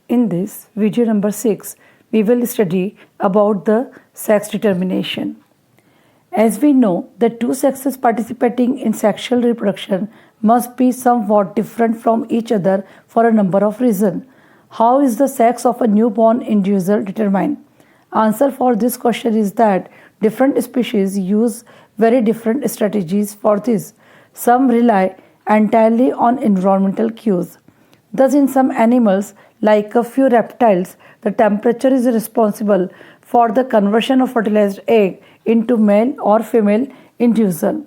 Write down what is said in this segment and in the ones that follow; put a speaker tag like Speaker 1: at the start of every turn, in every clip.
Speaker 1: In this video number 6, we will study about the sex determination. As we know, the two sexes participating in sexual reproduction must be somewhat different from each other for a number of reasons. How is the sex of a newborn individual determined? Answer for this question is that different species use very different strategies for this. Some rely entirely on environmental cues. Thus, in some animals, like a few reptiles, the temperature is responsible for the conversion of fertilized egg into male or female individual.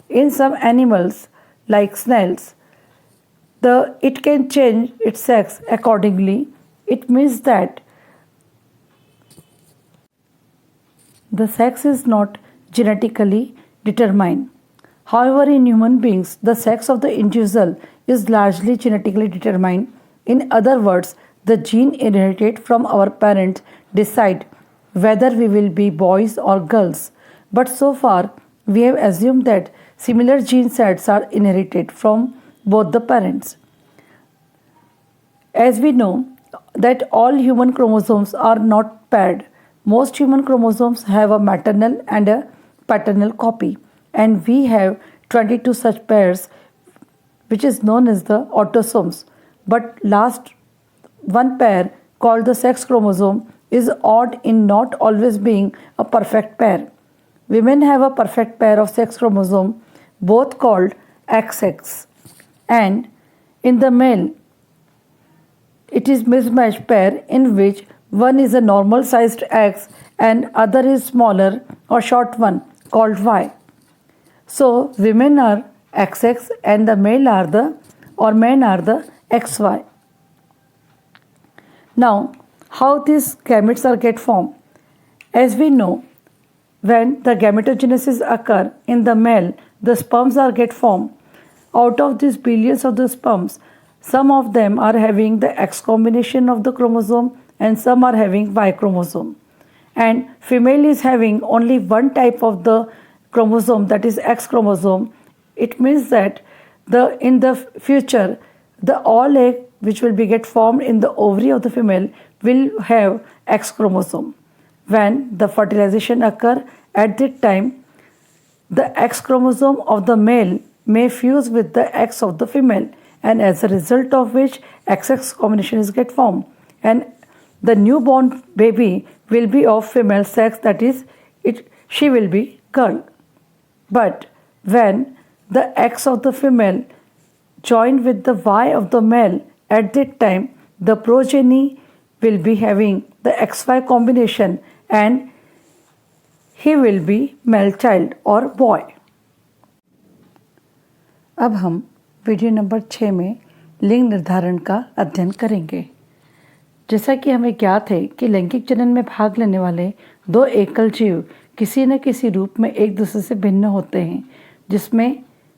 Speaker 1: In some animals, like snails, it can change its sex accordingly. It means that the sex is not genetically determined. However, in human beings, the sex of the individual is largely genetically determined. In other words, the gene inherited from our parents decide whether we will be boys or girls. But so far, we have assumed that similar gene sets are inherited from both the parents. As we know that all human chromosomes are not paired. Most human chromosomes have a maternal and a paternal copy, and we have 22 such pairs, which is known as the autosomes. But last one pair, called the sex chromosome, is odd in not always being a perfect pair. Women have a perfect pair of sex chromosome, both called XX, and in the male, it is mismatched pair in which one is a normal sized X and other is smaller or short one called Y. So women are XX and the men are the XY. Now, how these gametes are get formed? As we know, when the gametogenesis occur in the male, the sperms are get formed. Out of these billions of the sperms, some of them are having the X combination of the chromosome and some are having Y chromosome. And female is having only one type of the chromosome, that is X chromosome. It means that in the future, the all egg which will be get formed in the ovary of the female will have X chromosome. When the fertilization occur at that time, the X chromosome of the male may fuse with the X of the female, and as a result of which XX combination is get formed, and the newborn baby will be of female sex, that is, she will be girl. But when the X of the female joined with the Y of the male, at that time the progeny will be having the XY combination and he will be male child or boy. अब हम video number 6 में लिंग निर्धारण का अध्ययन करेंगे। जैसा कि हमें ज्ञात है कि लैंगिक जनन में भाग लेने वाले दो एकल जीव किसी न किसी रूप में एक दूसरे से भिन्न होते हैं,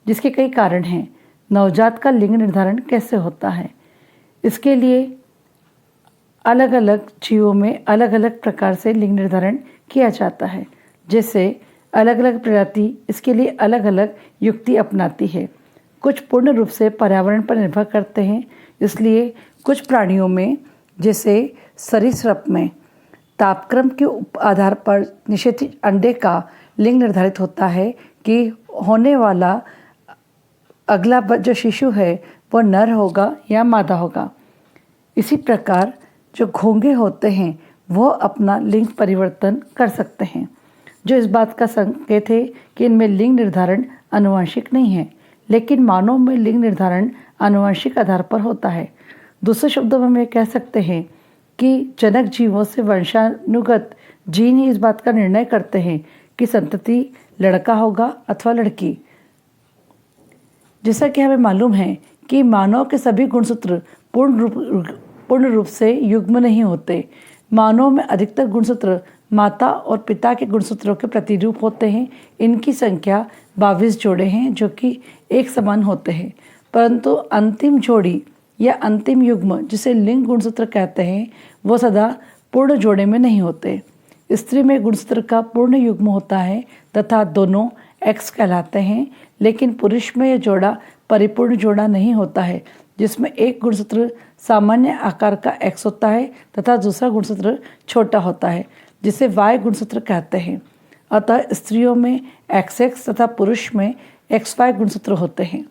Speaker 1: जिसके कई कारण हैं। नवजात का लिंग निर्धारण कैसे होता है? इसके लिए अलग अलग जीवों में अलग अलग प्रकार से लिंग निर्धारण किया जाता है। जैसे अलग अलग प्रजाति इसके लिए अलग अलग युक्ति अपनाती है। कुछ पूर्ण रूप से पर्यावरण पर निर्भर करते हैं, इसलिए कुछ प्राणियों में, जैसे सरीसृप में, तापक्रम के आधार पर निषेचित अंडे का लिंग निर्धारित होता है कि होने वाला अगला जो शिशु है वो नर होगा या मादा होगा। इसी प्रकार जो घोंघे होते हैं वो अपना लिंग परिवर्तन कर सकते हैं, जो इस बात का संकेत है कि इनमें लिंग निर्धारण आनुवंशिक नहीं है, लेकिन मानव में लिंग निर्धारण आनुवंशिक आधार पर होता है। दूसरे शब्दों में हम ये कह सकते हैं कि जनक जीवों से वंशानुगत जीन ही इस बात का निर्णय करते हैं कि संतति लड़का होगा अथवा लड़की। जैसा कि हमें मालूम है कि मानव के सभी गुणसूत्र पूर्ण रूप से युग्म नहीं होते। मानव में अधिकतर गुणसूत्र माता और पिता के गुणसूत्रों के प्रतिरूप होते हैं। इनकी संख्या 22 जोड़े हैं जो कि एक समान होते हैं, परंतु अंतिम जोड़ी या अंतिम युग्म जिसे लिंग गुणसूत्र कहते हैं वो सदा पूर्ण जोड़े में नहीं होते। स्त्री में गुणसूत्र का पूर्ण युग्म होता है तथा दोनों एक्स कहलाते हैं, लेकिन पुरुष में यह जोड़ा परिपूर्ण जोड़ा नहीं होता है, जिसमें एक गुणसूत्र सामान्य आकार का X होता है तथा दूसरा गुणसूत्र छोटा होता है, जिसे Y गुणसूत्र कहते हैं। अतः स्त्रियों में XX तथा पुरुष में XY गुणसूत्र होते हैं।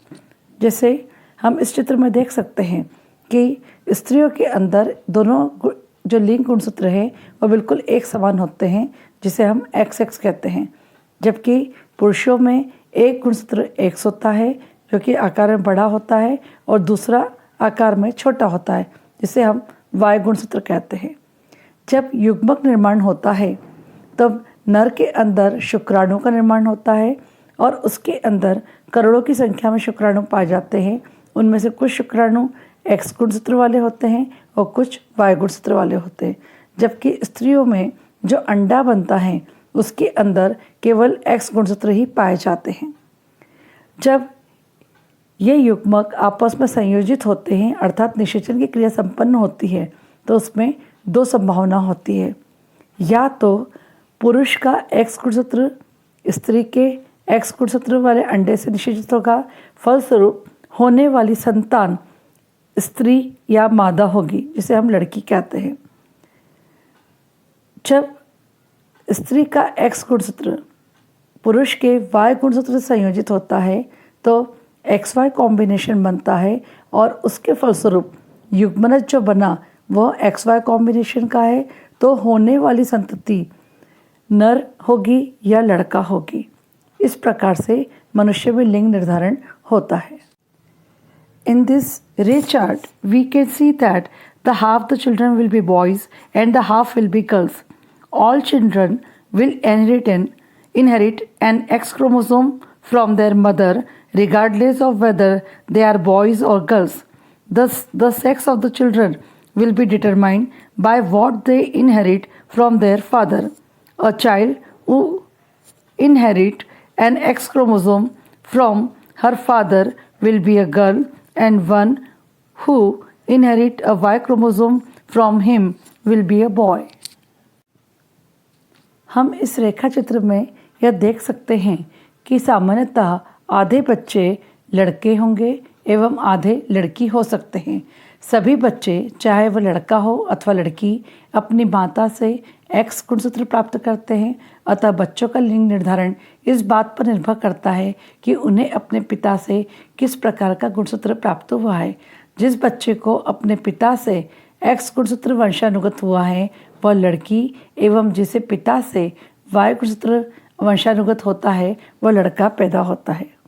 Speaker 1: जैसे हम इस चित्र में देख सकते हैं कि स्त्रियों के अंदर दोनों जो लिंग गुणसूत्र हैं वो बिल्कुल एक समान होते हैं, जिसे हम XX कहते हैं, जबकि पुरुषों में एक गुणसूत्र X होता है जो कि आकार में बड़ा होता है और दूसरा आकार में छोटा होता है, जिसे हम Y गुणसूत्र कहते हैं। जब युग्मक निर्माण होता है तब नर के अंदर शुक्राणु का निर्माण होता है और उसके अंदर करोड़ों की संख्या में शुक्राणु पाए जाते हैं। उनमें से कुछ शुक्राणु X गुणसूत्र वाले होते हैं और कुछ Y गुणसूत्र वाले होते हैं, जबकि स्त्रियों में जो अंडा बनता है उसके अंदर केवल X गुणसूत्र ही पाए जाते हैं। जब ये युग्मक आपस में संयोजित होते हैं अर्थात निषेचन की क्रिया संपन्न होती है तो उसमें दो संभावना होती है। या तो पुरुष का X गुणसूत्र स्त्री के X गुणसूत्र वाले अंडे से निषेचित होगा, फलस्वरूप होने वाली संतान स्त्री या मादा होगी, जिसे हम लड़की कहते हैं। जब स्त्री का X गुणसूत्र पुरुष के Y गुणसूत्र से संयोजित होता है तो XY कॉम्बिनेशन बनता है और उसके फलस्वरूप युग्मनज जो बना वह XY कॉम्बिनेशन का है, तो होने वाली संतति नर होगी या लड़का होगी। इस प्रकार से मनुष्य में लिंग निर्धारण होता है। In this ray chart, we can see that the half the children will be boys and the half will be girls. All children will inherit an X chromosome from their mother, regardless of whether they are boys or girls. Thus, the sex of the children will be determined by what they inherit from their father. A child who inherits an X chromosome from her father will be a girl, and one who inherits a Y chromosome from him will be a boy. हम इस रेखा चित्र में यह देख सकते हैं कि सामान्यतः आधे बच्चे लड़के होंगे एवं आधे लड़की हो सकते हैं। सभी बच्चे, चाहे वह लड़का हो अथवा लड़की, अपनी माता से X गुणसूत्र प्राप्त करते हैं। अतः बच्चों का लिंग निर्धारण इस बात पर निर्भर करता है कि उन्हें अपने पिता से किस प्रकार का गुणसूत्र प्राप्त हुआ है। जिस बच्चे को अपने पिता से X गुणसूत्र वंशानुगत हुआ है वह लड़की, एवं जिसे पिता से Y गुणसूत्र वंशानुगत होता है वह लड़का पैदा होता है।